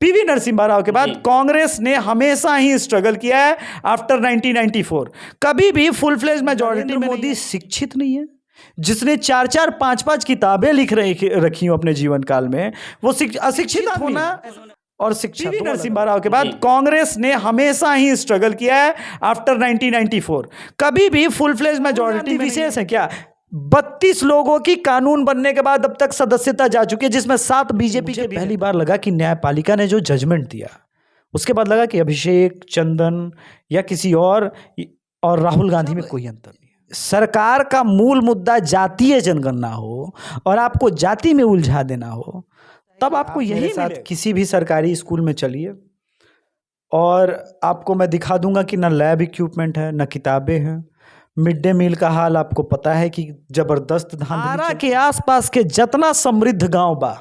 PV Narasimha Rao के बाद कांग्रेस ने हमेशा ही स्ट्रगल किया है आफ्टर 1994। कभी भी फुल फ्लेज मेजॉरिटी में मोदी शिक्षित नहीं है। जिसने 4-4 5-5 किताबें लिख रखी हो अपने जीवन काल में, वो अशिक्षित होना और शिक्षा। पीवी नरसिम्हा राव के बाद कांग्रेस ने हमेशा ही स्ट्रगल किया है आफ्टर 1994। कभी भी फुल फ्लेज मेजॉरिटी विशेष है क्या? 32 लोगों की कानून बनने के बाद अब तक सदस्यता जा चुकी है, जिसमें 7 बीजेपी के। पहली बार लगा कि न्यायपालिका ने जो जजमेंट दिया, उसके बाद लगा कि अभिषेक, चंदन या किसी और राहुल गांधी में कोई अंतर नहीं है। सरकार का मूल मुद्दा जातीय जनगणना हो और आपको जाति में उलझा देना हो, तब आपको यही साथ किसी भी सरकारी स्कूल में चलिए और आपको मैं दिखा दूंगा कि ना लैब इक्विपमेंट है, ना किताबें हैं। मिड डे मील का हाल आपको पता है कि जबरदस्त। धारा के आसपास के जितना समृद्ध गांव बा,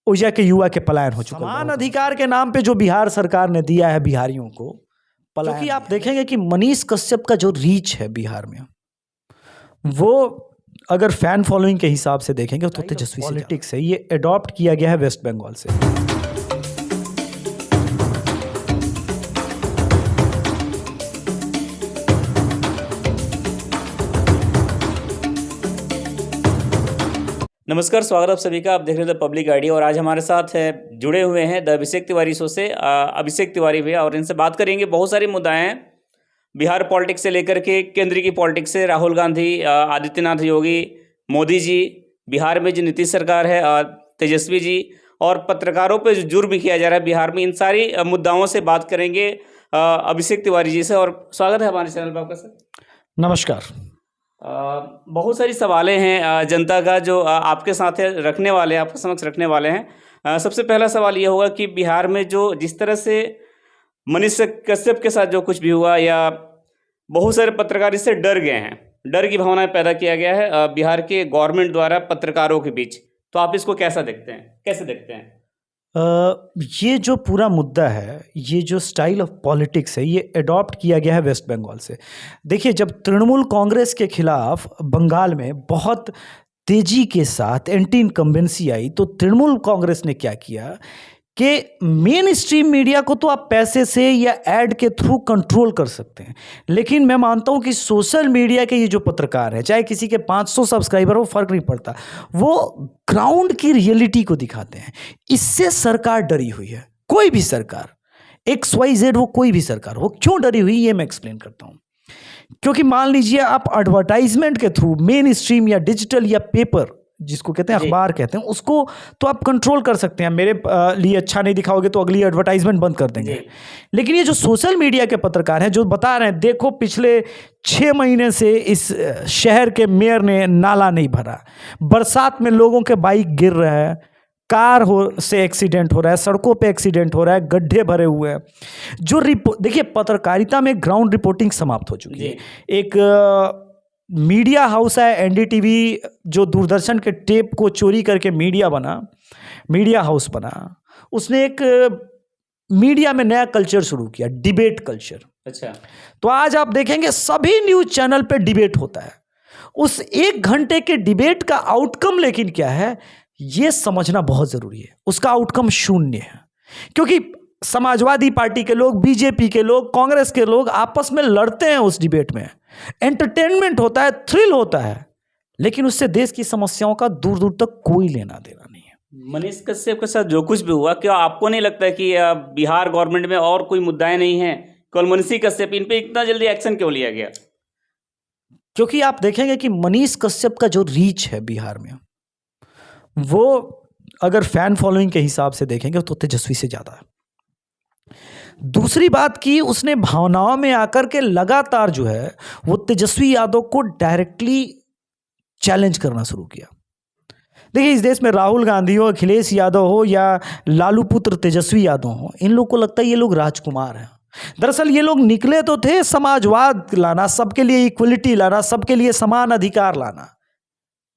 उजा के युवा के पलायन हो चुका। समान अधिकार के नाम पे जो बिहार सरकार ने दिया है बिहारियों को पलायन, क्योंकि आप देखेंगे कि मनीष कश्यप का जो रीच है बिहार में, वो अगर फैन फॉलोइंग के हिसाब से देखेंगे तो तेजस्वी पॉलिटिक्स है। ये अडॉप्ट किया गया है वेस्ट बंगाल से। नमस्कार, स्वागत है आप सभी का। आप देख रहे थे पब्लिक आईडी और आज हमारे साथ जुड़े हुए हैं द अभिषेक तिवारी शो से अभिषेक तिवारी भैया, और इनसे बात करेंगे। बहुत सारे मुद्दे हैं बिहार पॉलिटिक्स से लेकर के केंद्र की पॉलिटिक्स से। राहुल गांधी, आदित्यनाथ योगी, मोदी जी, बिहार में जो नीतीश सरकार है, तेजस्वी जी, और पत्रकारों पे जो जुर्म किया जा रहा है बिहार में, इन सारी मुद्दाओं से बात करेंगे अभिषेक तिवारी जी से। और स्वागत है हमारे चैनल पर आपका सर। नमस्कार। बहुत सारी सवालें हैं जनता का जो आपके साथ रखने वाले हैं, आपके समक्ष रखने वाले हैं। सबसे पहला सवाल ये होगा कि बिहार में जो जिस तरह से मनीष कश्यप के साथ जो कुछ भी हुआ, या बहुत सारे पत्रकार इससे डर गए हैं, डर की भावना पैदा किया गया है बिहार के गवर्नमेंट द्वारा पत्रकारों के बीच, तो आप इसको कैसे देखते हैं? ये जो पूरा मुद्दा है, ये जो स्टाइल ऑफ पॉलिटिक्स है, ये अडॉप्ट किया गया है वेस्ट बंगाल से। देखिए, जब तृणमूल कांग्रेस के खिलाफ बंगाल में बहुत तेजी के साथ एंटी इनकम्बेंसी आई, तो तृणमूल कांग्रेस ने क्या किया कि मेन स्ट्रीम मीडिया को तो आप पैसे से या एड के थ्रू कंट्रोल कर सकते हैं, लेकिन मैं मानता हूं कि सोशल मीडिया के ये जो पत्रकार हैं, चाहे किसी के 500 सब्सक्राइबर हो, फर्क नहीं पड़ता, वो ग्राउंड की रियलिटी को दिखाते हैं। इससे सरकार डरी हुई है। कोई भी सरकार, XYZ हो, कोई भी सरकार हो, क्यों डरी हुई ये मैं एक्सप्लेन करता हूं। क्योंकि मान लीजिए आप एडवर्टाइजमेंट के थ्रू मेन स्ट्रीम या डिजिटल या पेपर, जिसको कहते हैं अखबार कहते हैं, उसको तो आप कंट्रोल कर सकते हैं। मेरे लिए अच्छा नहीं दिखाओगे तो अगली एडवर्टाइजमेंट बंद कर देंगे। लेकिन ये जो सोशल मीडिया के पत्रकार हैं, जो बता रहे हैं देखो पिछले 6 महीने से इस शहर के मेयर ने नाला नहीं भरा, बरसात में लोगों के बाइक गिर रहा है, कार से एक्सीडेंट हो रहा है, सड़कों पे एक्सीडेंट हो रहा है, गड्ढे भरे हुए हैं। जो देखिए, पत्रकारिता में ग्राउंड रिपोर्टिंग समाप्त हो चुकी है। एक मीडिया हाउस है एनडीटीवी, जो दूरदर्शन के टेप को चोरी करके मीडिया हाउस बना, उसने एक मीडिया में नया कल्चर शुरू किया, डिबेट कल्चर। अच्छा, तो आज आप देखेंगे सभी न्यूज चैनल पे डिबेट होता है। उस 1 घंटे के डिबेट का आउटकम लेकिन क्या है, ये समझना बहुत जरूरी है। उसका आउटकम 0 है, क्योंकि समाजवादी पार्टी के लोग, बीजेपी के लोग, कांग्रेस के लोग आपस में लड़ते हैं उस डिबेट में। एंटरटेनमेंट होता है, थ्रिल होता है, लेकिन उससे देश की समस्याओं का दूर दूर तक कोई लेना देना नहीं है। मनीष कश्यप के साथ जो कुछ भी हुआ, क्या आपको नहीं लगता है कि बिहार गवर्नमेंट में और कोई मुद्दाएं नहीं हैं, केवल मनीष कश्यप, इन पे इतना जल्दी एक्शन क्यों लिया गया? क्योंकि आप देखेंगे कि मनीष कश्यप का जो रीच है बिहार में, वो अगर फैन फॉलोइंग के हिसाब से देखेंगे तो तेजस्वी से ज्यादा है। दूसरी बात की, उसने भावनाओं में आकर के लगातार जो है वो तेजस्वी यादव को डायरेक्टली चैलेंज करना शुरू किया। देखिए, इस देश में राहुल गांधी हो, अखिलेश यादव हो, या लालू पुत्र तेजस्वी यादव हो, इन लोग को लगता है ये लोग राजकुमार हैं। दरअसल ये लोग निकले तो थे समाजवाद लाना, सबके लिए इक्वलिटी लाना, सबके लिए समान अधिकार लाना,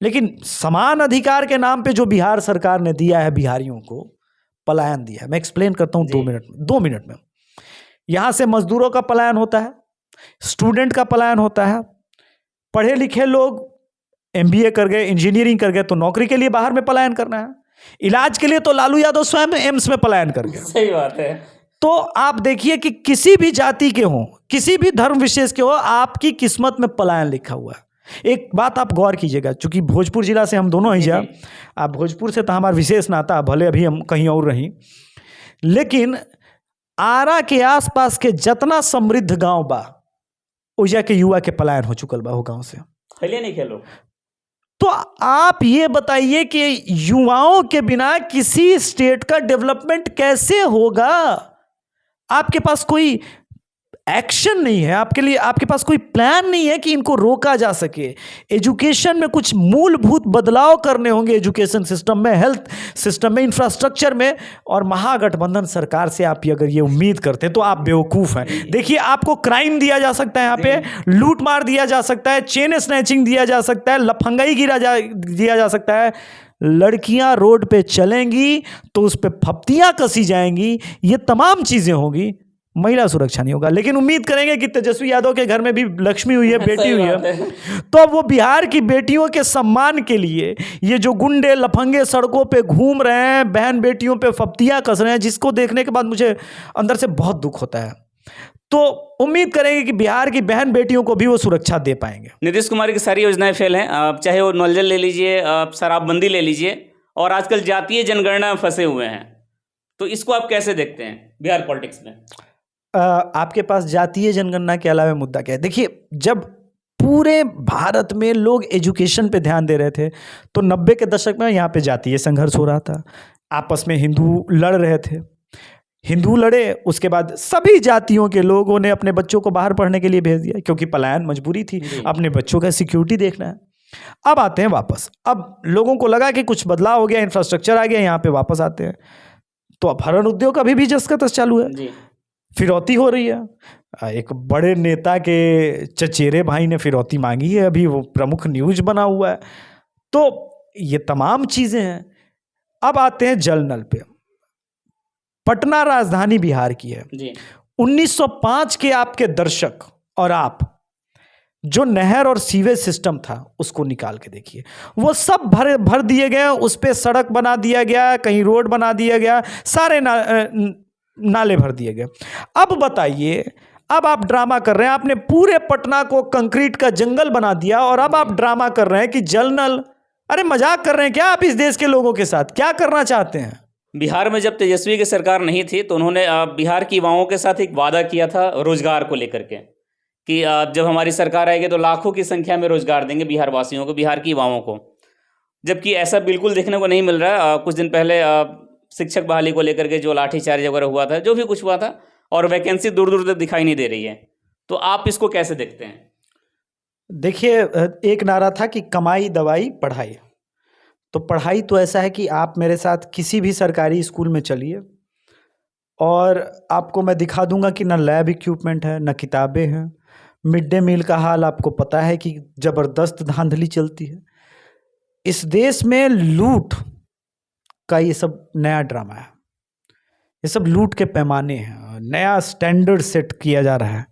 लेकिन समान अधिकार के नाम पे जो बिहार सरकार ने दिया है बिहारियों को, पलायन दिया है। मैं एक्सप्लेन करता हूं 2 मिनट में। यहां से मजदूरों का पलायन होता है, स्टूडेंट का पलायन होता है, पढ़े लिखे लोग MBA कर गए, इंजीनियरिंग कर गए, तो नौकरी के लिए बाहर में पलायन करना है। इलाज के लिए तो लालू यादव स्वयं एम्स में पलायन कर गए। सही बात है। तो आप देखिए कि किसी भी जाति के हों, किसी भी धर्म विशेष के हो, आपकी किस्मत में पलायन लिखा हुआ है। एक बात आप गौर कीजिएगा, चूंकि भोजपुर जिला से हम दोनों ही जा, आप भोजपुर से तो हमारा विशेष नाता, भले अभी हम कहीं और रहीं, लेकिन आरा के आसपास के जितना समृद्ध गांव बा, ओइजा के युवा के पलायन हो चुकल बा वो गांव से। खेलिए नहीं खेलो। तो आप ये बताइए कि युवाओं के बिना किसी स्टेट का डेवलपमेंट कैसे होगा? आपके पास कोई एक्शन नहीं है, आपके पास कोई प्लान नहीं है कि इनको रोका जा सके। एजुकेशन में कुछ मूलभूत बदलाव करने होंगे, एजुकेशन सिस्टम में, हेल्थ सिस्टम में, इंफ्रास्ट्रक्चर में। और महागठबंधन सरकार से आप अगर ये उम्मीद करते हैं तो आप बेवकूफ़ हैं। देखिए, आपको क्राइम दिया जा सकता है, यहाँ पे लूट मार दिया जा सकता है, चेन स्नैचिंग दिया जा सकता है, लफंगाई दिया जा सकता है। लड़कियां रोड पे चलेंगी तो उस पर फप्तियां कसी जाएंगी, ये तमाम चीज़ें होगी, महिला सुरक्षा नहीं होगा। लेकिन उम्मीद करेंगे कि तेजस्वी यादव के घर में भी लक्ष्मी हुई है, बेटी हुई है, तो अब वो बिहार की बेटियों के सम्मान के लिए ये जो गुंडे लफंगे सड़कों पे घूम रहे हैं, बहन बेटियों पे फप्तियां कस रहे हैं, जिसको देखने के बाद मुझे अंदर से बहुत दुख होता है। तो उम्मीद करेंगे कि बिहार की बहन बेटियों को भी वो सुरक्षा दे पाएंगे। नीतीश कुमार की सारी योजनाएं फेल हैं, आप चाहे वो नल जल ले लीजिए, आप शराबबंदी ले लीजिए, और आजकल जातीय जनगणना में फंसे हुए हैं। तो इसको आप कैसे देखते हैं बिहार पॉलिटिक्स में? आपके पास जातीय जनगणना के अलावा मुद्दा क्या है? देखिए, जब पूरे भारत में लोग एजुकेशन पे ध्यान दे रहे थे तो 90 के दशक में यहाँ पे जातीय संघर्ष हो रहा था, आपस में हिंदू लड़ रहे थे, हिंदू लड़े, उसके बाद सभी जातियों के लोगों ने अपने बच्चों को बाहर पढ़ने के लिए भेज दिया, क्योंकि पलायन मजबूरी थी, अपने बच्चों का सिक्योरिटी देखना है। अब आते हैं वापस, अब लोगों को लगा कि कुछ बदलाव हो गया, इंफ्रास्ट्रक्चर आ गया, यहाँ पे वापस आते हैं। तो अपहरण उद्योग अभी भी जस का तस चालू है, फिरौती हो रही है। एक बड़े नेता के चचेरे भाई ने फिरौती मांगी है, अभी वो प्रमुख न्यूज बना हुआ है। तो ये तमाम चीज़ें हैं। अब आते हैं जल नल पे। पटना राजधानी बिहार की है जी। 1905 के आपके दर्शक और आप, जो नहर और सीवेज सिस्टम था उसको निकाल के देखिए, वो सब भर दिए गए, उस पर सड़क बना दिया गया, कहीं रोड बना दिया गया, सारे नाले भर दिए गए। अब बताइए, अब आप ड्रामा कर रहे हैं, आपने पूरे पटना को कंक्रीट का जंगल बना दिया, और अब आप ड्रामा कर रहे हैं कि जल नल। अरे मजाक कर रहे हैं क्या आप इस देश के लोगों के साथ? क्या करना चाहते हैं? बिहार में जब तेजस्वी की सरकार नहीं थी तो उन्होंने बिहार की युवाओं के साथ एक वादा किया था रोजगार को लेकर के, कि जब हमारी सरकार आएगी तो लाखों की संख्या में रोजगार देंगे बिहार वासियों को, बिहार की युवाओं को। जबकि ऐसा बिल्कुल देखने को नहीं मिल रहा है। कुछ दिन पहले शिक्षक बहाली को लेकर के जो लाठीचार्ज वगैरह हुआ था, जो भी कुछ हुआ था, और वैकेंसी दूर दूर तक दिखाई नहीं दे रही है। तो आप इसको कैसे देखते हैं? देखिए, एक नारा था कि कमाई दवाई पढ़ाई। तो पढ़ाई तो ऐसा है कि आप मेरे साथ किसी भी सरकारी स्कूल में चलिए और आपको मैं दिखा दूंगा कि ना लैब इक्विपमेंट है, ना किताबें हैं। मिड डे मील का हाल आपको पता है कि ज़बरदस्त धांधली चलती है। इस देश में लूट का ये सब नया ड्रामा है, ये सब लूट के पैमाने हैं, नया स्टैंडर्ड सेट किया जा रहा है।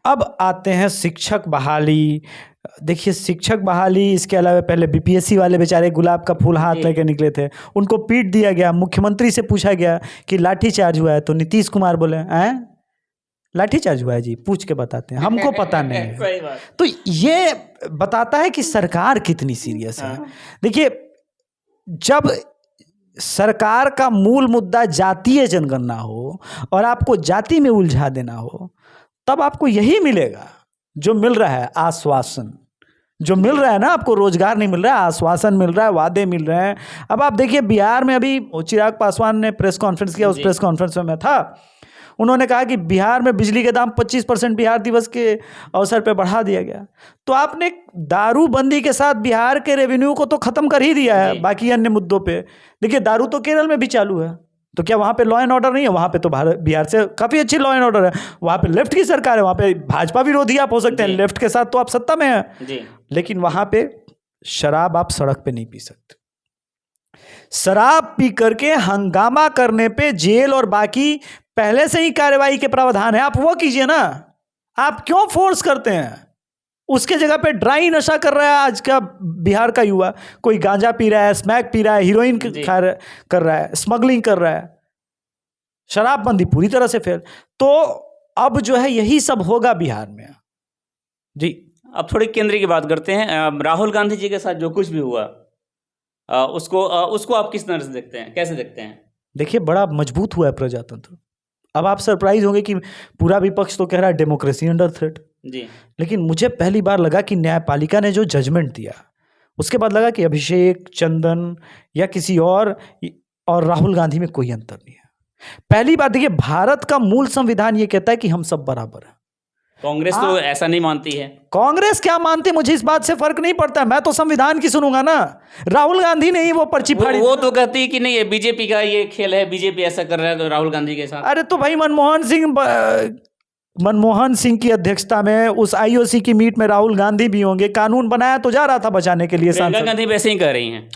अब आते हैं शिक्षक बहाली। देखिए, शिक्षक बहाली, इसके अलावा पहले बीपीएससी वाले बेचारे गुलाब का फूल हाथ लेके निकले थे, उनको पीट दिया गया। मुख्यमंत्री से पूछा गया कि लाठीचार्ज हुआ है, तो नीतीश कुमार बोले हैं लाठीचार्ज हुआ है जी, पूछ के बताते हैं, हमको पता नहीं है। सही बात। तो ये बताता है कि सरकार कितनी सीरियस है। देखिए, जब सरकार का मूल मुद्दा जातीय जनगणना हो और आपको जाति में उलझा देना हो, तब आपको यही मिलेगा जो मिल रहा है, आश्वासन। जो मिल रहा है ना, आपको रोजगार नहीं मिल रहा है, आश्वासन मिल रहा है, वादे मिल रहे हैं। अब आप देखिए, बिहार में अभी चिराग पासवान ने प्रेस कॉन्फ्रेंस किया, उस प्रेस कॉन्फ्रेंस में मैं था। उन्होंने कहा कि बिहार में बिजली के दाम 25% बिहार दिवस के अवसर पर बढ़ा दिया गया। तो आपने दारूबंदी के साथ बिहार के रेवेन्यू को तो खत्म कर ही दिया है। बाकी अन्य मुद्दों पे देखिए, दारू तो केरल में भी चालू है, तो क्या वहाँ पे लॉ एंड ऑर्डर नहीं है? वहाँ पे तो बिहार से काफ़ी अच्छी लॉ एंड ऑर्डर है। वहाँ पे लेफ्ट की सरकार है, वहाँ पे भाजपा विरोधी आप हो सकते हैं, लेफ्ट के साथ तो आप सत्ता में हैं, लेकिन वहाँ पे शराब आप सड़क पे नहीं पी सकते। शराब पी करके हंगामा करने पे जेल और बाकी पहले से ही कार्रवाई के प्रावधान है। आप वो कीजिए ना, आप क्यों फोर्स करते हैं? उसके जगह पे ड्राई नशा कर रहा है आज का बिहार का युवा। कोई गांजा पी रहा है, स्मैक पी रहा है, हीरोइन कर रहा है, स्मगलिंग कर रहा है, शराबबंदी पूरी तरह से फेल। तो अब जो है यही सब होगा बिहार में जी। अब थोड़ी केंद्र की बात करते हैं। राहुल गांधी जी के साथ जो कुछ भी हुआ उसको आप किस तरह से देखते हैं, कैसे देखते हैं? देखिए, बड़ा मजबूत हुआ है प्रजातंत्र। अब आप सरप्राइज होंगे कि पूरा विपक्ष तो कह रहा है डेमोक्रेसी अंडर थ्रेट जी, लेकिन मुझे पहली बार लगा कि न्यायपालिका ने जो जजमेंट दिया उसके बाद लगा कि अभिषेक, चंदन या किसी और राहुल गांधी में कोई अंतर नहीं है। पहली बात देखिए, भारत का मूल संविधान ये कहता है कि हम सब बराबर हैं। कांग्रेस तो ऐसा नहीं मानती है। कांग्रेस क्या मानती, मुझे इस बात से फर्क नहीं पड़ता, मैं तो संविधान की सुनूंगा ना। राहुल गांधी ने ही वो पर्ची फाड़ी। वो तो कहती है कि नहीं, ये बीजेपी का ये खेल है, बीजेपी ऐसा कर रहा है तो राहुल गांधी के साथ। अरे तो भाई मनमोहन सिंह की अध्यक्षता में उस आईओसी की मीट में राहुल गांधी भी होंगे। कानून बनाया तो जा रहा था बचाने के लिए। प्रियंका गांधी वैसे ही कह रही हैं।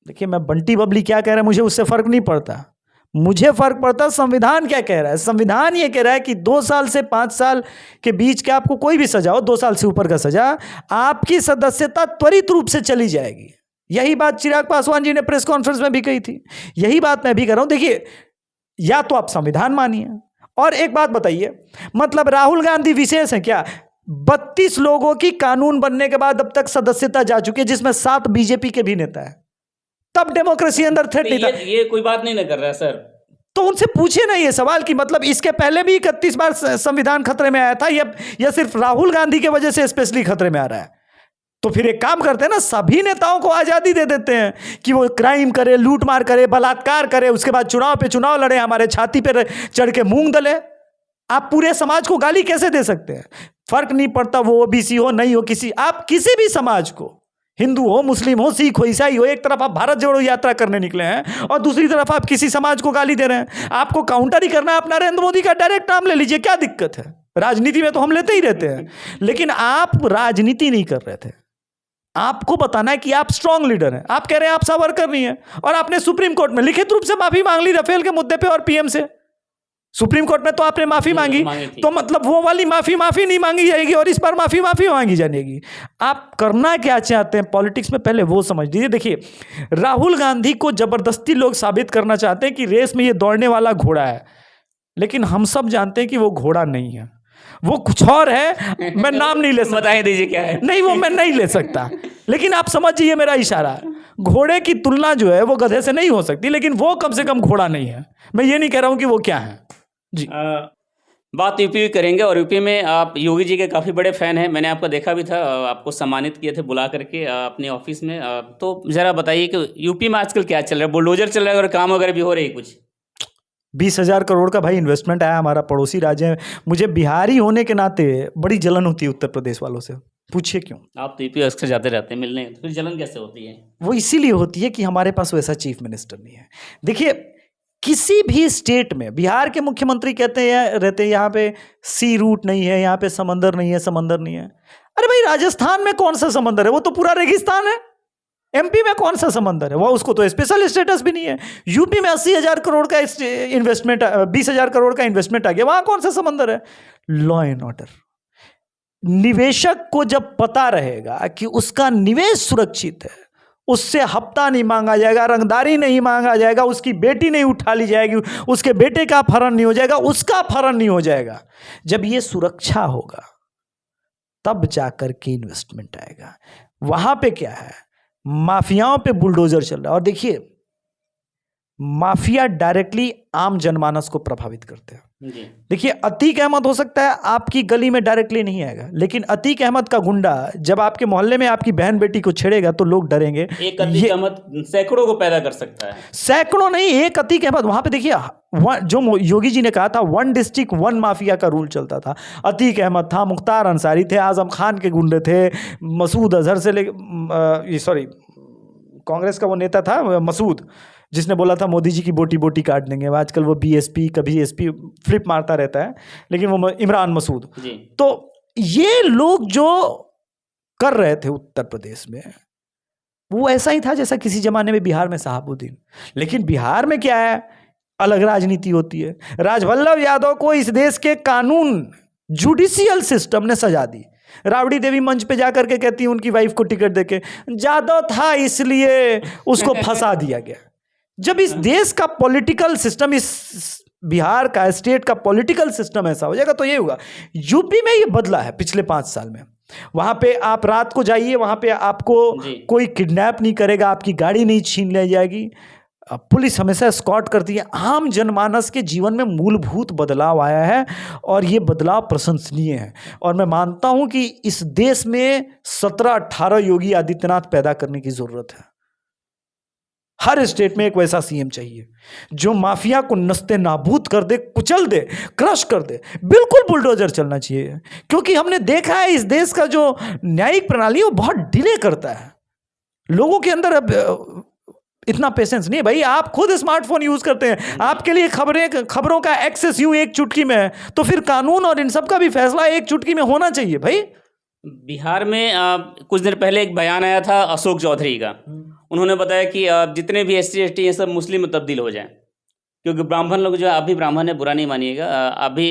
देखिए, मैं बंटी बबली क्या कह रहे हैं मुझे उससे फर्क नहीं पड़ता। मुझे फर्क पड़ता संविधान क्या कह रहा है। संविधान ये कह रहा है कि 2 साल से 5 साल के बीच के आपको कोई भी सजा हो, 2 साल से ऊपर का सजा, आपकी सदस्यता त्वरित रूप से चली जाएगी। यही बात चिराग पासवान जी ने प्रेस कॉन्फ्रेंस में भी कही थी, यही बात मैं भी कर रहा हूं। देखिए, या तो आप संविधान मानिए, और एक बात बताइए, मतलब राहुल गांधी विशेष है क्या? 32 लोगों की कानून बनने के बाद अब तक सदस्यता जा चुकी है, जिसमें 7 बीजेपी के भी नेता है। तब डेमोक्रेसी अंदर थ्रेट नहीं था। ये कोई बात नहीं ना कर रहा है सर। तो उनसे पूछिए ना ये सवाल कि मतलब इसके पहले भी 31 बार संविधान खतरे में आया था, या सिर्फ राहुल गांधी की वजह से स्पेशली खतरे में आ रहा है? तो फिर एक काम करते हैं ना, सभी नेताओं को आजादी दे देते हैं कि वो क्राइम करे, लूटमार करे, बलात्कार करे, उसके बाद चुनाव पे चुनाव लड़े, हमारे छाती पे चढ़ के मूंग दले। आप पूरे समाज को गाली कैसे दे सकते हैं? फर्क नहीं पड़ता वो ओबीसी हो नहीं हो, आप किसी भी समाज को, हिंदू हो, मुस्लिम हो, सिख हो, ईसाई हो, एक तरफ आप भारत जोड़ो यात्रा करने निकले हैं और दूसरी तरफ आप किसी समाज को गाली दे रहे हैं। आपको काउंटर ही करना है, आप नरेंद्र मोदी का डायरेक्ट नाम ले लीजिए, क्या दिक्कत है? राजनीति में तो हम लेते ही रहते हैं, लेकिन आप राजनीति नहीं कर रहे थे। आपको बताना है कि आप स्ट्रांग लीडर हैं। आप कह रहे हैं आप सावरकर नहीं है, और आपने सुप्रीम कोर्ट में लिखित रूप से माफी मांग ली राफेल के मुद्दे पे और पीएम से। सुप्रीम कोर्ट में तो आपने माफी मांगी, तो मतलब वो वाली माफी नहीं मांगी जाएगी और इस पर माफी मांगी जाएगी। आप करना क्या चाहते हैं पॉलिटिक्स में, पहले वो समझ लीजिए। देखिए, राहुल गांधी को जबरदस्ती लोग साबित करना चाहते हैं कि रेस में ये दौड़ने वाला घोड़ा है, लेकिन हम सब जानते हैं कि वो घोड़ा नहीं है, वो कुछ और है। मैं नाम नहीं ले सकता, बता दीजिए क्या है। नहीं, वो मैं नहीं ले सकता, लेकिन आप समझिए मेरा इशारा। घोड़े की तुलना जो है वो गधे से नहीं हो सकती, लेकिन वो कम से कम घोड़ा नहीं है। मैं ये नहीं कह रहा हूं कि वो क्या है जी। बात यूपी की करेंगे, और यूपी में आप योगी जी के काफ़ी बड़े फ़ैन हैं। मैंने आपको देखा भी था, आपको सम्मानित किए थे बुला करके अपने ऑफिस में। तो ज़रा बताइए कि यूपी में आजकल क्या चल रहा है? बुलडोजर चल रहा है और काम वगैरह भी हो रही है कुछ? 20,000 करोड़ का भाई इन्वेस्टमेंट आया, हमारा पड़ोसी राज्य है। मुझे बिहारी होने के नाते बड़ी जलन होती है उत्तर प्रदेश वालों से, पूछिए क्यों? आप तो यूपी अक्सर जाते रहते हैं मिलने, तो फिर जलन कैसे होती है? वो इसीलिए होती है कि हमारे पास वैसा चीफ मिनिस्टर नहीं है। देखिए, किसी भी स्टेट में बिहार के मुख्यमंत्री कहते हैं रहते हैं यहाँ पे सी रूट नहीं है, यहाँ पे समंदर नहीं है, समंदर नहीं है। अरे भाई, राजस्थान में कौन सा समंदर है? वो तो पूरा रेगिस्तान है। एमपी में कौन सा समंदर है? वो उसको तो स्पेशल स्टेटस भी नहीं है। यूपी में 80,000 करोड़ का इन्वेस्टमेंट, 20,000 करोड़ का इन्वेस्टमेंट आ गया, वहां कौन सा समंदर है? Law and order. निवेशक को जब पता रहेगा कि उसका निवेश सुरक्षित है, उससे हफ्ता नहीं मांगा जाएगा, रंगदारी नहीं मांगा जाएगा, उसकी बेटी नहीं उठा ली जाएगी, उसके बेटे का अपहरण नहीं हो जाएगा, उसका अपहरण नहीं हो जाएगा। जब ये सुरक्षा होगा तब जाकर के इन्वेस्टमेंट आएगा। वहां पे क्या है, माफियाओं पे बुलडोजर चल रहा है। और देखिए, माफिया डायरेक्टली आम जनमानस को प्रभावित करते हैं। देखिए, अतीक अहमद हो सकता है आपकी गली में डायरेक्टली नहीं आएगा, लेकिन अतीक अहमद का गुंडा जब आपके मोहल्ले में आपकी बहन बेटी को छेड़ेगा तो लोग डरेंगे। एक अतीक अहमद सैकड़ों को पैदा कर सकता है। सैकड़ों नहीं, एक अतीक अहमद। वहां पे देखिए, जो योगी जी ने कहा था 1 डिस्ट्रिक्ट 1 माफिया का रूल चलता था। अतीक अहमद था, मुख्तार अंसारी थे, आजम खान के गुंडे थे, मसूद अजहर से कांग्रेस का वो नेता था मसूद, जिसने बोला था मोदी जी की बोटी बोटी काट देंगे। आजकल वो बीएसपी कभी एसपी फ्लिप मारता रहता है, लेकिन वो इमरान मसूद। तो ये लोग जो कर रहे थे उत्तर प्रदेश में, वो ऐसा ही था जैसा किसी जमाने में बिहार में शहाबुद्दीन। लेकिन बिहार में क्या है, अलग राजनीति होती है। राजवल्लभ यादव को इस देश के कानून जुडिशियल सिस्टम ने सजा दी राबड़ी देवी मंच पे जाकर के कहती है उनकी वाइफ को टिकट देके जादव था इसलिए उसको फंसा दिया गया। जब इस देश का पॉलिटिकल सिस्टम, इस बिहार का स्टेट का पॉलिटिकल सिस्टम ऐसा हो जाएगा तो ये होगा। यूपी में ये बदला है पिछले 5 साल में। वहां पे आप रात को जाइए, वहां पे आपको कोई किडनैप नहीं करेगा, आपकी गाड़ी नहीं छीन ले जाएगी, पुलिस हमेशा एस्कॉर्ट करती है। आम जनमानस के जीवन में मूलभूत बदलाव आया है और ये बदलाव प्रशंसनीय है। और मैं मानता हूं कि इस देश में 17-18 योगी आदित्यनाथ पैदा करने की जरूरत है। हर स्टेट में एक वैसा सीएम चाहिए जो माफिया को नस्ते नाबूद कर दे, कुचल दे, क्रश कर दे। बिल्कुल बुलडोजर चलना चाहिए, क्योंकि हमने देखा है इस देश का जो न्यायिक प्रणाली है वो बहुत डिले करता है। लोगों के अंदर अब इतना पेशेंस नहीं है। भाई आप खुद स्मार्टफोन यूज करते हैं, आपके लिए खबरों का एक्सेस यूं एक चुटकी में है, तो फिर कानून और इन सब का भी फैसला एक चुटकी में होना चाहिए। भाई बिहार में कुछ दिन पहले एक बयान आया था अशोक चौधरी का। उन्होंने बताया कि जितने भी SC ST ये सब मुस्लिम में तब्दील हो जाएं, क्योंकि ब्राह्मण लोग जो है, अभी ब्राह्मण है, बुरा नहीं मानिएगा, अभी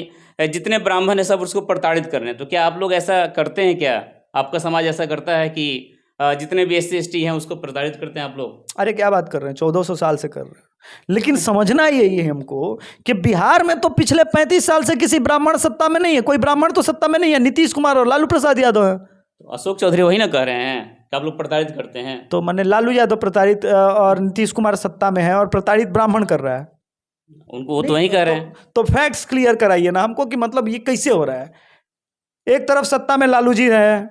जितने ब्राह्मण है सब उसको प्रताड़ित कर रहे हैं। तो क्या आप लोग ऐसा करते हैं? क्या आपका समाज ऐसा करता है कि जितने भी SC ST हैं उसको प्रताड़ित करते हैं आप लोग? अरे क्या बात कर रहे हैं, 1400 साल से कर रहे हैं। लेकिन समझना यही है हमको कि बिहार में तो पिछले 35 साल से किसी ब्राह्मण सत्ता में नहीं है। कोई ब्राह्मण तो सत्ता में नहीं है, नीतीश कुमार और लालू प्रसाद यादव है। तो अशोक चौधरी वही ना कह रहे हैं कि आप लोग प्रताड़ित करते हैं। तो मैंने लालू यादव प्रताड़ित और नीतीश कुमार सत्ता में है और प्रताड़ित ब्राह्मण कर रहा है उनको, वो तो वही कह रहे हैं। तो फैक्ट्स क्लियर कराइए ना हमको कि मतलब ये कैसे हो रहा है। एक तरफ सत्ता में लालू जी रहे,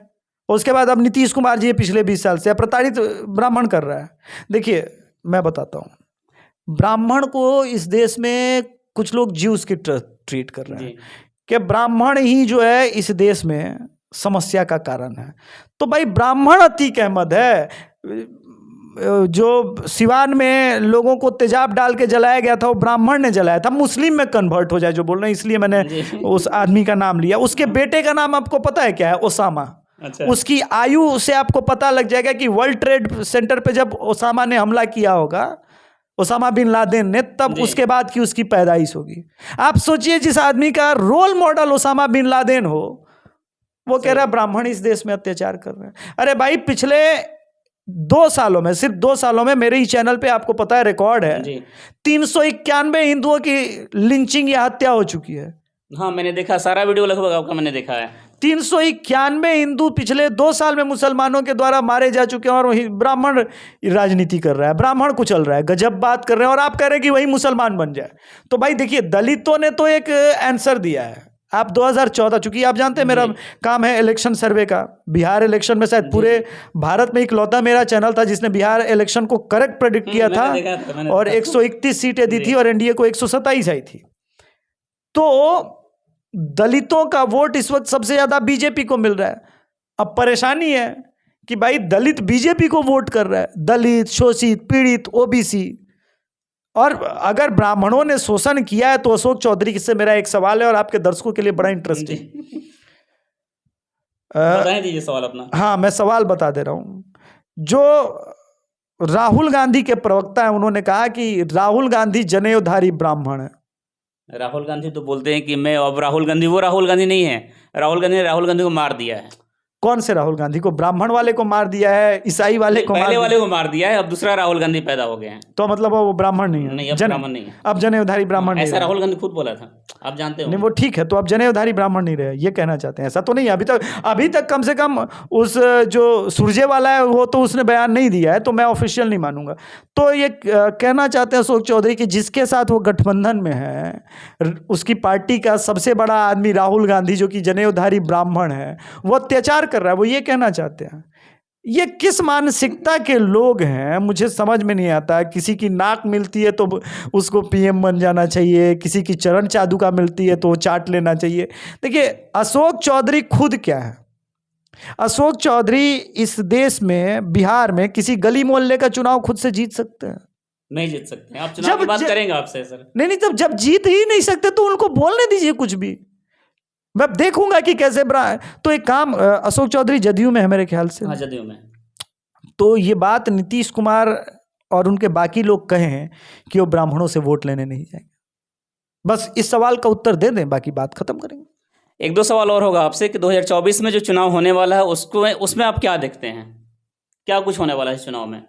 उसके बाद अब नीतीश कुमार जी पिछले 20 साल से प्रताड़ित ब्राह्मण कर रहा है। देखिए मैं बताता हूँ, ब्राह्मण को इस देश में कुछ लोग ज्यूस की ट्रीट कर रहे हैं कि ब्राह्मण ही जो है इस देश में समस्या का कारण है। तो भाई ब्राह्मण अतीक अहमद है, जो सिवान में लोगों को तेजाब डाल के जलाया गया था वो ब्राह्मण ने जलाया था। मुस्लिम में कन्वर्ट हो जाए जो बोल रहे हैं, इसलिए मैंने उस आदमी का नाम लिया। उसके बेटे का नाम आपको पता है क्या है? ओसामा। अच्छा। उसकी आयु से आपको पता लग जाएगा कि वर्ल्ड ट्रेड सेंटर पे जब ओसामा ने हमला किया होगा, ओसामा बिन लादेन ने, तब उसके बाद की उसकी पैदाइश होगी। आप सोचिए, जिस आदमी का role model Osama bin Laden हो, वो कह रहा है ब्राह्मण इस देश में अत्याचार कर रहे हैं। अरे भाई पिछले 2 सालों में, सिर्फ 2 सालों में मेरे ही चैनल पे आपको पता है रिकॉर्ड है 391 हिंदुओं की लिंचिंग या हत्या हो चुकी है। हाँ मैंने देखा, सारा वीडियो लगभग आपका मैंने देखा है। 391 हिंदू पिछले 2 साल में मुसलमानों के द्वारा मारे जा चुके हैं और ब्राह्मण राजनीति कर रहा है, ब्राह्मण कुचल रहा है, गजब बात कर रहे हैं। और आप कह रहे हैं कि वही मुसलमान बन जाए। तो भाई देखिए, दलितों ने तो एक आंसर दिया है। आप 2014, चूंकि आप जानते हैं मेरा काम है इलेक्शन सर्वे का, बिहार इलेक्शन में शायद पूरे भारत में इकलौता मेरा चैनल था जिसने बिहार इलेक्शन को करेक्ट प्रेडिक्ट किया था और 131 सीटें दी थी और एनडीए को 127 आई थी। तो दलितों का वोट इस वक्त सबसे ज्यादा बीजेपी को मिल रहा है। अब परेशानी है कि भाई दलित बीजेपी को वोट कर रहा है, दलित, शोषित, पीड़ित, ओबीसी। और अगर ब्राह्मणों ने शोषण किया है तो अशोक चौधरी से मेरा एक सवाल है और आपके दर्शकों के लिए बड़ा इंटरेस्टिंग। बता दीजिए सवाल अपना। हाँ मैं सवाल बता दे रहा हूं। जो राहुल गांधी के प्रवक्ता है उन्होंने कहा कि राहुल गांधी जनेऊधारी ब्राह्मण है। राहुल गांधी तो बोलते हैं कि मैं, अब राहुल गांधी वो राहुल गांधी नहीं है। राहुल गांधी ने राहुल गांधी को मार दिया है। कौन से राहुल गांधी को? ब्राह्मण वाले को मार दिया है, ईसाई वाले को, पहले वाले को मार दिया है, अब दूसरा राहुल गांधी पैदा हो गए हैं। तो मतलब वो ब्राह्मण नहीं है? नहीं, अब ब्राह्मण नहीं है, अब जनेऊधारी ब्राह्मण नहीं। ऐसा राहुल गांधी खुद बोला था, आप जानते हो। नहीं वो ठीक है, तो अब जनेऊधारी ब्राह्मण नहीं रहे, ये कहना चाहते हैं? ऐसा तो नहीं है अभी तक कम से कम उस जो सुरजेवाला है वो तो उसने बयान नहीं दिया है, तो मैं ऑफिशियल नहीं मानूंगा। तो ये कहना चाहते हैं अशोक चौधरी कि जिसके साथ वो गठबंधन में है, उसकी पार्टी का सबसे बड़ा आदमी राहुल गांधी जो कि जनेऊधारी ब्राह्मण है, वो अत्याचार कर रहा है। वो ये कहना चाहते हैं। ये किस मानसिकता के लोग हैं मुझे समझ में नहीं आता। किसी की नाक मिलती है तो उसको पीएम बन जाना चाहिए, किसी की चरण चादुका मिलती है तो वो चाट लेना चाहिए। देखिए अशोक चौधरी खुद क्या है? अशोक चौधरी इस देश में, बिहार में किसी गली मोहल्ले का चुनाव खुद से जीत सकते हैं? नहीं जीत सकते। आप चुनाव की बात करेंगे आपसे सर? नहीं, तब जब जीत ही नहीं सकते तो उनको बोलने दीजिए कुछ भी, मैं देखूंगा कि कैसे तो एक काम, अशोक चौधरी जदयू में है मेरे ख्याल से। हाँ जदयू में। तो ये बात नीतीश कुमार और उनके बाकी लोग कहे हैं कि वो ब्राह्मणों से वोट लेने नहीं जाएंगे। बस इस सवाल का उत्तर दे दें, बाकी बात खत्म करेंगे। एक दो सवाल और होगा आपसे कि 2024 में जो चुनाव होने वाला है उसको उसमें आप क्या देखते हैं, क्या कुछ होने वाला है इस चुनाव में?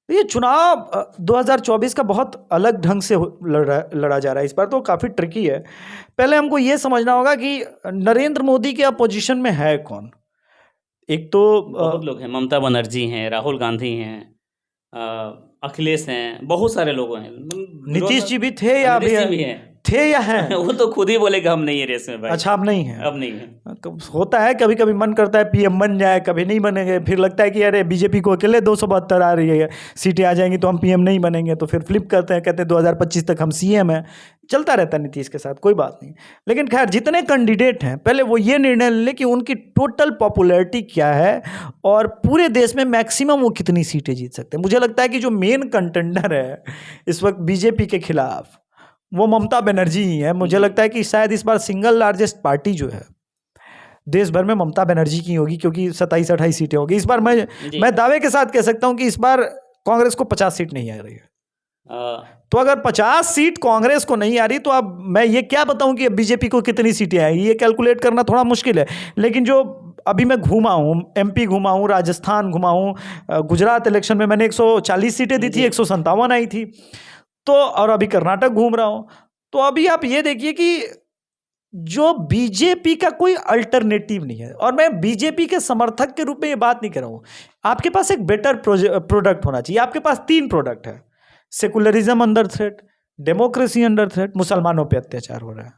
ये चुनाव 2024 का बहुत अलग ढंग से लड़ा जा रहा है। इस बार तो काफ़ी ट्रिकी है। पहले हमको ये समझना होगा कि नरेंद्र मोदी के अपोजिशन में है कौन। एक तो बहुत लोग हैं, ममता बनर्जी हैं, राहुल गांधी हैं, अखिलेश हैं, बहुत सारे लोग हैं। नीतीश जी भी थे या नीतीश जी भी हैं। थे या हैं? वो तो खुद ही बोले कि हम नहीं है रेस में भाई। अच्छा, अब नहीं है? अब नहीं है। होता है, कभी कभी मन करता है पीएम बन जाए, कभी नहीं बनेंगे, फिर लगता है कि अरे बीजेपी को अकेले 272 आ रही है, सीटें आ जाएंगी तो हम पीएम नहीं बनेंगे, तो फिर फ्लिप करते हैं, कहते हैं 2025 तक हम सीएम हैं। चलता रहता है नीतीश के साथ, कोई बात नहीं। लेकिन खैर, जितने कैंडिडेट हैं पहले वो ये निर्णय ले कि उनकी टोटल पॉपुलैरिटी क्या है और पूरे देश में मैक्सिमम वो कितनी सीटें जीत सकते हैं। मुझे लगता है कि जो मेन कंटेंडर है इस वक्त बीजेपी के खिलाफ वो ममता बनर्जी ही है। मुझे लगता है कि शायद इस बार सिंगल लार्जेस्ट पार्टी जो है देश भर में ममता बनर्जी की होगी, क्योंकि 27-28 सीटें होगी इस बार। मैं दावे के साथ कह सकता हूं कि इस बार कांग्रेस को 50 सीट नहीं आ रही है। तो अगर 50 सीट कांग्रेस को नहीं आ रही तो अब मैं ये क्या बताऊं कि बीजेपी को कितनी सीटें आएंगी, ये कैलकुलेट करना थोड़ा मुश्किल है। लेकिन जो अभी मैं घूमा हूँ, एमपी घूमा हूँ, राजस्थान घूमा हूँ, गुजरात इलेक्शन में मैंने 140 सीटें दी थी, 157 आई थी, तो और अभी कर्नाटक घूम रहा हूं। तो अभी आप ये देखिए कि जो बीजेपी का कोई अल्टरनेटिव नहीं है, और मैं बीजेपी के समर्थक के रूप में ये बात नहीं कर रहा हूं। आपके पास एक बेटर प्रोडक्ट होना चाहिए। आपके पास 3 प्रोडक्ट है। Secularism under threat, democracy under threat, मुसलमानों पे अत्याचार हो रहा है।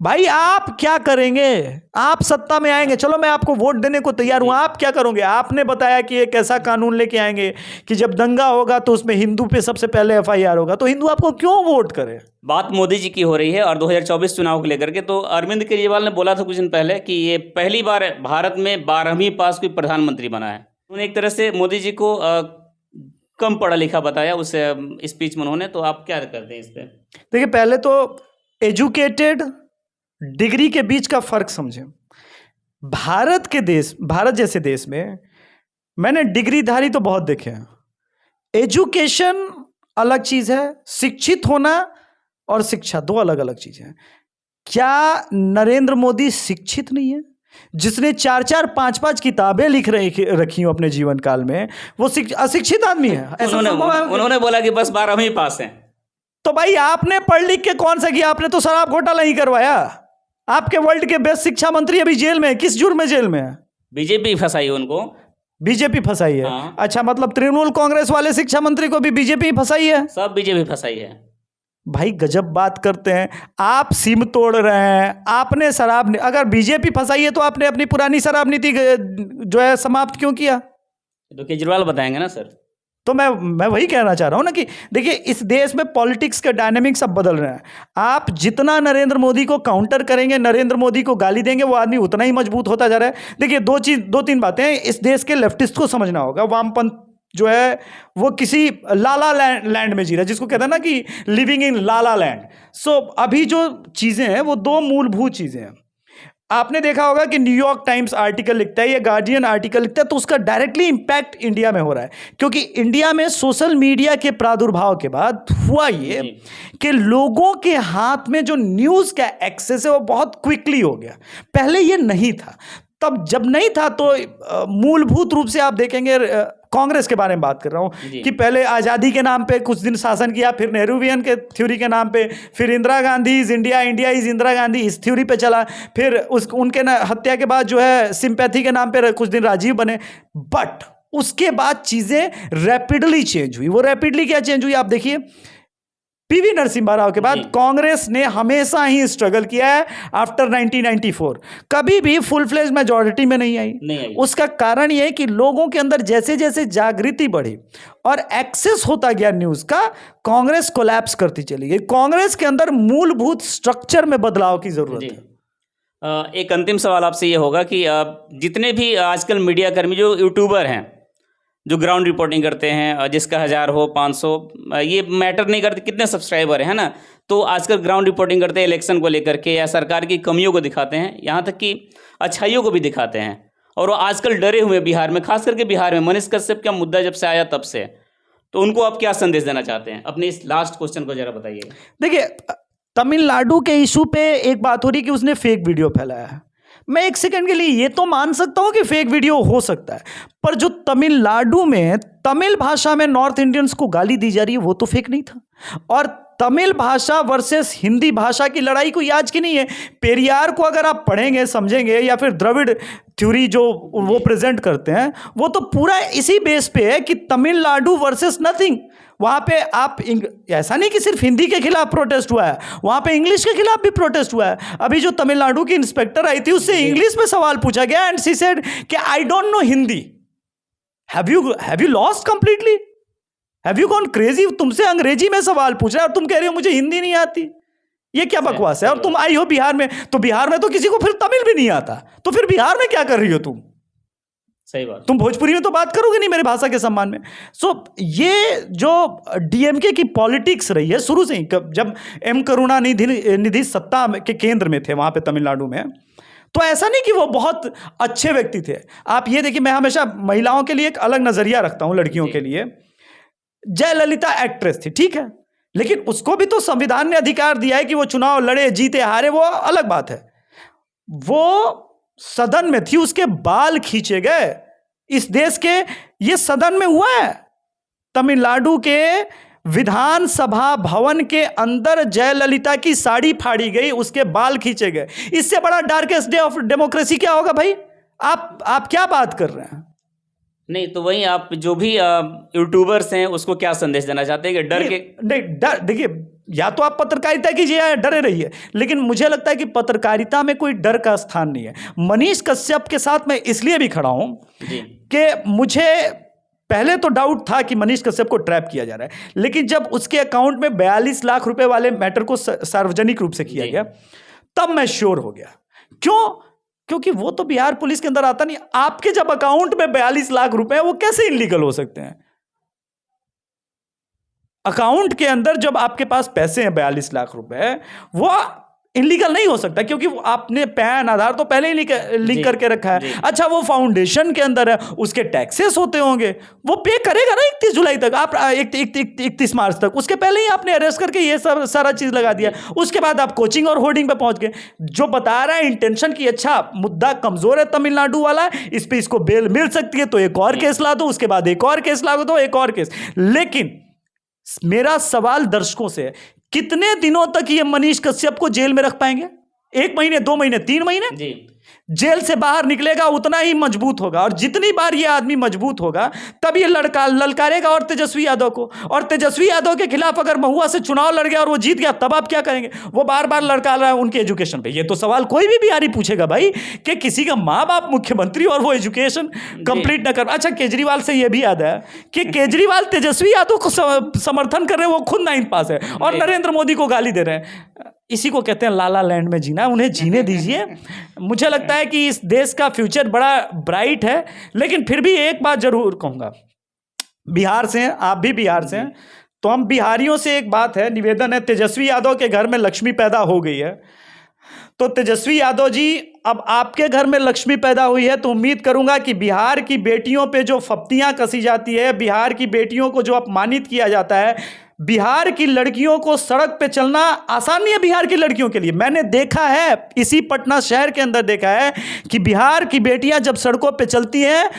भाई आप क्या करेंगे? आप सत्ता में आएंगे, चलो मैं आपको वोट देने को तैयार हूं, आप क्या करोगे? आपने बताया कि एक ऐसा कानून लेके आएंगे कि जब दंगा होगा तो उसमें हिंदू पे सबसे पहले एफआईआर होगा, तो हिंदू आपको क्यों वोट करे? बात मोदी जी की हो रही है और 2024 चुनाव को लेकर के। तो अरविंद केजरीवाल ने बोला था कुछ दिन पहले कि ये पहली बार भारत में 12वीं पास कोई प्रधानमंत्री बना है। उन्होंने एक तरह से मोदी जी को कम पढ़ा लिखा बताया उस स्पीच में उन्होंने। तो आप क्या करते हैं इस पर? देखिए, पहले तो एजुकेटेड डिग्री के बीच का फर्क समझें। भारत जैसे देश में मैंने डिग्रीधारी तो बहुत देखे हैं। एजुकेशन अलग चीज है, शिक्षित होना और शिक्षा 2 अलग अलग चीजें हैं। क्या नरेंद्र मोदी शिक्षित नहीं है? जिसने 4-4, 5-5 किताबें रखी हो अपने जीवन काल में, वो अशिक्षित आदमी है? उन्होंने बोला कि बस 12वीं पास है। तो भाई आपने पढ़ लिख के कौन सा किया? आपने तो शराब घोटाला ही करवाया। आपके वर्ल्ड के बेस्ट शिक्षा मंत्री अभी जेल में है। किस जुर्म में जेल में है? बीजेपी फंसाई उनको। बीजेपी फंसाई है? हाँ। अच्छा, मतलब तृणमूल कांग्रेस वाले शिक्षा मंत्री को भी बीजेपी फंसाई है? सब बीजेपी फंसाई है। भाई गजब बात करते हैं आप। सिम तोड़ रहे हैं आपने। शराब, अगर बीजेपी फंसाई है तो आपने अपनी पुरानी शराब नीति जो है समाप्त क्यों किया? तो केजरीवाल बताएंगे ना सर। तो मैं वही कहना चाह रहा हूं ना कि देखिए, इस देश में पॉलिटिक्स के डायनेमिक्स अब बदल रहे हैं। आप जितना नरेंद्र मोदी को काउंटर करेंगे, नरेंद्र मोदी को गाली देंगे, वो आदमी उतना ही मजबूत होता जा रहा है। देखिए, 2-3 बातें इस देश के लेफ्टिस्ट को समझना होगा। वामपंथ जो है वो किसी लाला लैंड में जी रहा है, जिसको कहते हैं ना कि लिविंग इन लाला लैंड। सो अभी जो चीजें हैं वो 2 मूलभूत चीजें हैं। आपने देखा होगा कि न्यूयॉर्क टाइम्स आर्टिकल लिखता है या गार्डियन आर्टिकल लिखता है, तो उसका डायरेक्टली इंपैक्ट इंडिया में हो रहा है, क्योंकि इंडिया में सोशल मीडिया के प्रादुर्भाव के बाद हुआ ये कि लोगों के हाथ में जो न्यूज़ का एक्सेस है वो बहुत क्विकली हो गया। पहले ये नहीं था। तब जब नहीं था तो मूलभूत रूप से आप देखेंगे, कांग्रेस के बारे में बात कर रहा हूं कि पहले आज़ादी के नाम पे कुछ दिन शासन किया, फिर नेहरूवियन के थ्योरी के नाम पे, फिर Indira Gandhi is India, India is Indira Gandhi, इस थ्योरी पे चला। फिर उनके हत्या के बाद जो है सिंपैथी के नाम पे कुछ दिन राजीव बने। बट उसके बाद चीज़ें रैपिडली चेंज हुई। वो रैपिडली क्या चेंज हुई आप देखिए। पीवी नरसिम्हा राव के बाद कांग्रेस ने हमेशा ही स्ट्रगल किया है आफ्टर 1994। कभी भी फुल फ्लेज मेजॉरिटी में नहीं आई। उसका कारण यह है कि लोगों के अंदर जैसे जैसे जागृति बढ़ी और एक्सेस होता गया न्यूज़ का, कांग्रेस कोलैप्स करती चली गई। कांग्रेस के अंदर मूलभूत स्ट्रक्चर में बदलाव की जरूरत है। एक अंतिम सवाल आपसे ये होगा कि जितने भी आजकल मीडिया कर्मी जो यूट्यूबर हैं, जो ग्राउंड रिपोर्टिंग करते हैं, जिसका 1000 हो 500 ये मैटर नहीं करते कितने सब्सक्राइबर है ना, तो आजकल ग्राउंड रिपोर्टिंग करते हैं इलेक्शन को लेकर के, या सरकार की कमियों को दिखाते हैं, यहाँ तक कि अच्छाइयों को भी दिखाते हैं। और वो आजकल डरे हुए बिहार में, खास करके बिहार में मनीष कश्यप का मुद्दा जब से आया तब से, तो उनको आप क्या संदेश देना चाहते हैं? अपने इस लास्ट क्वेश्चन को जरा बताइए। देखिए, तमिलनाडु के इशू पे एक बात हो रही कि उसने फेक वीडियो फैलाया है। मैं एक सेकंड के लिए ये तो मान सकता हूं कि फेक वीडियो हो सकता है, पर जो तमिलनाडु में तमिल भाषा में नॉर्थ इंडियंस को गाली दी जा रही है वो तो फेक नहीं था। और तमिल भाषा वर्सेस हिंदी भाषा की लड़ाई कोई आज की नहीं है। पेरियार को अगर आप पढ़ेंगे समझेंगे या फिर द्रविड़ थ्योरी जो वो प्रेजेंट करते हैं वो तो पूरा इसी बेस पे है कि तमिलनाडु वर्सेस नथिंग। वहाँ पे आप ऐसा नहीं कि सिर्फ हिंदी के खिलाफ प्रोटेस्ट हुआ है, वहाँ पे इंग्लिश के खिलाफ भी प्रोटेस्ट हुआ है। अभी जो तमिलनाडु की इंस्पेक्टर आई थी उससे इंग्लिश में सवाल पूछा गया एंड शी सेड कि I don't know Hindi. Have you lost completely? Have you gone crazy? तुमसे अंग्रेजी में सवाल पूछ रहा है और तुम कह रहे हो मुझे हिंदी नहीं आती। ये क्या बकवास है? और तुम आई हो बिहार में, तो बिहार में तो किसी को फिर तमिल भी नहीं आता, तो फिर बिहार में क्या कर रही हो तुम? सही बात। तुम भोजपुरी में तो बात करोगे नहीं मेरे भाषा के सम्मान में। ये जो डीएमके की पॉलिटिक्स रही है शुरू से ही, जब एम करुणानिधि सत्ता के केंद्र में थे वहां पे तमिलनाडु में, तो ऐसा नहीं कि वो बहुत अच्छे व्यक्ति थे। आप ये देखिए, मैं हमेशा महिलाओं के लिए एक अलग नजरिया रखता हूं, लड़कियों के लिए। जयललिता एक्ट्रेस थी, ठीक है, लेकिन उसको भी तो संविधान ने अधिकार दिया है कि वो चुनाव लड़े, जीते हारे, वो अलग बात है। वो सदन में थी, उसके बाल खींचे गए इस देश के, ये सदन में हुआ है। तमिलनाडु के विधानसभा भवन के अंदर जयललिता की साड़ी फाड़ी गई, उसके बाल खींचे गए। इससे बड़ा डार्केस्ट डे ऑफ डेमोक्रेसी क्या होगा भाई? आप क्या बात कर रहे हैं? नहीं तो वहीं आप जो भी यूट्यूबर्स हैं उसको क्या संदेश देना चाहते हैं कि डर के? नहीं, डर देखिए, या तो आप पत्रकारिता कीजिए या डरे रहिए, लेकिन मुझे लगता है कि पत्रकारिता में कोई डर का स्थान नहीं है। मनीष कश्यप के साथ मैं इसलिए भी खड़ा हूं कि मुझे पहले तो डाउट था कि मनीष कश्यप को ट्रैप किया जा रहा है, लेकिन जब उसके अकाउंट में 42 लाख रुपए वाले मैटर को सार्वजनिक रूप से किया गया तब मैं श्योर हो गया। क्यों? क्योंकि वो तो बिहार पुलिस के अंदर आता नहीं। आपके जब अकाउंट में 42 लाख रुपए, वो कैसे इनलीगल हो सकते हैं? अकाउंट के अंदर जब आपके पास पैसे हैं 42 लाख रुपए, वो इनलीगल नहीं हो सकता, क्योंकि आपने पैन आधार तो पहले ही लिंक करके रखा है। अच्छा, वो फाउंडेशन के अंदर है, उसके टैक्सेस होते होंगे, वो पे करेगा ना 31 जुलाई तक, आप 31 मार्च तक। उसके पहले ही आपने अरेस्ट करके ये सब सारा चीज लगा दिया। उसके बाद आप कोचिंग और होर्डिंग पे पहुंच गए, जो बता रहा है इंटेंशन की अच्छा मुद्दा कमजोर है तमिलनाडु वाला, इस पे इसको बेल मिल सकती है तो एक और केस ला दो, उसके बाद एक और केस ला दो, एक और केस। लेकिन मेरा सवाल दर्शकों से है, कितने दिनों तक ये मनीष कश्यप को जेल में रख पाएंगे? 1 महीने, 2 महीने, 3 महीने? जी। जेल से बाहर निकलेगा उतना ही मजबूत होगा, और जितनी बार ये आदमी मजबूत होगा तब ये ललकारेगा और तेजस्वी यादव को। और तेजस्वी यादव के खिलाफ अगर महुआ से चुनाव लड़ गया और वो जीत गया, तब आप क्या करेंगे? वो बार बार लड़का रहा है उनके एजुकेशन पे। ये तो सवाल कोई भी बिहारी पूछेगा भाई, कि किसी का माँ बाप मुख्यमंत्री और वो एजुकेशन कंप्लीट ना कर। अच्छा, केजरीवाल से यह भी याद है कि केजरीवाल तेजस्वी यादव को समर्थन कर रहे हैं, वो खुद 9th पास है और नरेंद्र मोदी को गाली दे रहे हैं। इसी को कहते हैं लाला लैंड में जीना। उन्हें जीने दीजिए। मुझे लगता है कि इस देश का फ्यूचर बड़ा ब्राइट है। लेकिन फिर भी एक बात जरूर कहूँगा, बिहार से हैं, आप भी बिहार से हैं, तो हम बिहारियों से एक बात है, निवेदन है। तेजस्वी यादव के घर में लक्ष्मी पैदा हो गई है, तो तेजस्वी यादव जी, अब आपके घर में लक्ष्मी पैदा हुई है तो उम्मीद करूंगा कि बिहार की बेटियों पे जो फप्तियां कसी जाती है, बिहार की बेटियों को जो अपमानित किया जाता है, बिहार की लड़कियों को सड़क पे चलना आसान नहीं है बिहार की लड़कियों के लिए। मैंने देखा है, इसी पटना शहर के अंदर देखा है कि बिहार की बेटियां जब सड़कों पे चलती हैं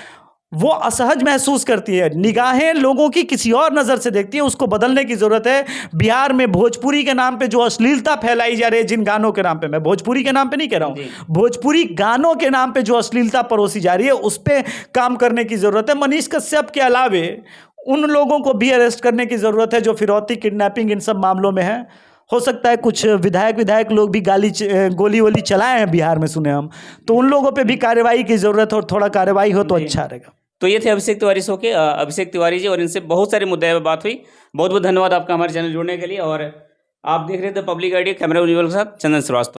वो असहज महसूस करती है, निगाहें लोगों की किसी और नज़र से देखती है। उसको बदलने की ज़रूरत है। बिहार में भोजपुरी के नाम पे जो अश्लीलता फैलाई जा रही है, जिन गानों के नाम पे, मैं भोजपुरी के नाम पे नहीं कह रहा हूँ, भोजपुरी गानों के नाम पे जो अश्लीलता परोसी जा रही है, उस पर काम करने की ज़रूरत है। मनीष कश्यप के अलावे उन लोगों को भी अरेस्ट करने की ज़रूरत है जो फिरौती, किडनैपिंग, इन सब मामलों में है। हो सकता है कुछ विधायक लोग भी गोली वोली चलाए हैं बिहार में, सुने हम, तो उन लोगों पे भी कार्रवाई की ज़रूरत है, और थोड़ा कार्रवाई हो तो अच्छा रहेगा। तो ये थे अभिषेक तिवारी शो के अभिषेक तिवारी जी, और इनसे बहुत सारे मुद्दे पर बात हुई। बहुत बहुत धन्यवाद आपका हमारे चैनल जुड़ने के लिए। और आप देख रहे थे पब्लिक आइडिया, कैमरा के साथ चंदन श्रीवास्तव।